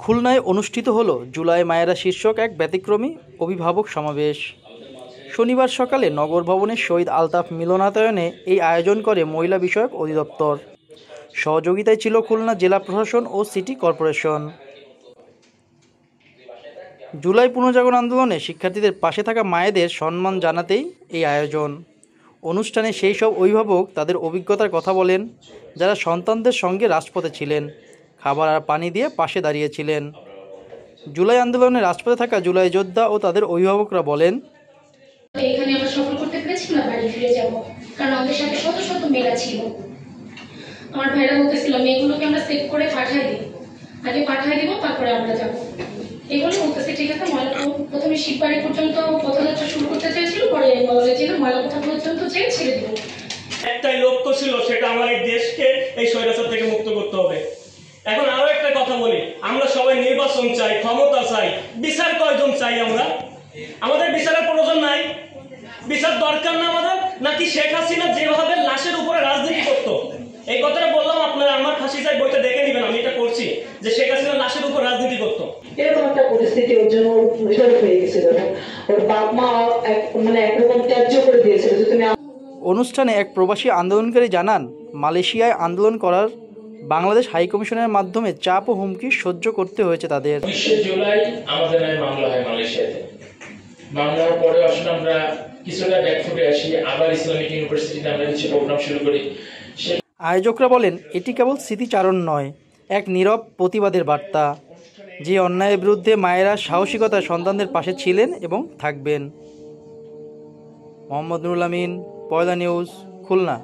খুলনায় অনুষ্ঠিত হলো জুলাই মায়েরা শীর্ষক এক ব্যতিক্রমী অভিভাবক সমাবেশ। শনিবার সকালে নগর ভবনের শহীদ আলতাফ মিলনায়তনে এই আয়োজন করে মহিলা বিষয়ক অধিদপ্তর। সহযোগিতায় ছিল খুলনা জেলা প্রশাসন ও সিটি কর্পোরেশন। জুলাই পুনর্জাগরণ আন্দোলনে শিক্ষার্থীদের পাশে থাকা মায়েদের সম্মান জানাতেই এই আয়োজন। অনুষ্ঠানে সেই সব অভিভাবক তাদের অভিজ্ঞতার কথা বলেন, যারা সন্তানদের সঙ্গে রাজপথে ছিলেন, খাবার আর পানি দিয়ে পাশে দাঁড়িয়েছিলেন। জুলাই আন্দোলনে রাজপথে থাকা জুলাই যোদ্ধা ও তাদের অভিভাবকরা বলেন, এখানে আমরা সফল করতে পেরেছি না, বাড়ি ফিরে যাব, কারণ আমাদের সাথে শত শত মেয়েরা ছিল। আমার ভাইরা বলতেছিল মেয়েগুলোকে আমরা সেভ করে পাঠাই দিই, আগে পাঠাই দিব, তারপরে আমরা যাব। এগুলো বলতেছে ঠিক আছে। ময়লা প্রথমে শিববাড়ি পর্যন্ত পথযাত্রা শুরু করতে চেয়েছিল, পরে বলে যে ময়লা কোথা পর্যন্ত চেয়ে ছেড়ে দেবো। একটাই লক্ষ্য ছিল, সেটা আমার এই দেশকে এই স্বৈরাচার থেকে মুক্ত করতে হবে। এখন আরো একটা কথা বলি, আমরা সবাই নির্বাচন চাই, ক্ষমতা চাই, বিচার কয়জন চাই? আমাদের বিচারের প্রয়োজন নাই? বিচার দরকার না আমাদের? নাকি শেখ হাসিনা যেভাবে লাশের উপরে রাজনীতি করতো, এই কথাটা বললাম আপনারা আমার ফাঁসি চাই বইটা দেখে নিবেন, আমি এটা করছি, যে শেখ হাসিনা লাশের উপর রাজনীতি করতো। এরকম একটা পরিস্থিতি ওর জন্য হয়ে গেছিল, ওর বাপ মা মানে একরকম ত্যায্য করে দিয়েছিল যে তুমি। অনুষ্ঠানে এক প্রবাসী আন্দোলনকারী জানান, মালয়েশিয়ায় আন্দোলন করার বাংলাদেশ হাইকমিশনের মাধ্যমে চাপ ও হুমকি সহ্য করতে হয়েছে তাদের। 20 জুলাই আমাদের মামলা হয় মালয়েশিয়াতে। মামলার পরে আসলে আমরা কিছুটা ব্যাকফুটে আসি, আবার ইসলামিক ইউনিভার্সিটিতে আমরা কিছু প্রোগ্রাম শুরু করি। আয়োজকরা বলেন, এটি কেবল স্মৃতিচারণ নয়, এক নীরব প্রতিবাদের বার্তা, যে অন্যায়ের বিরুদ্ধে মায়েরা সাহসিকতার সন্তানদের পাশে ছিলেন এবং থাকবেন। মোহাম্মদ নুরুল আমিন, পয়লা নিউজ, খুলনা।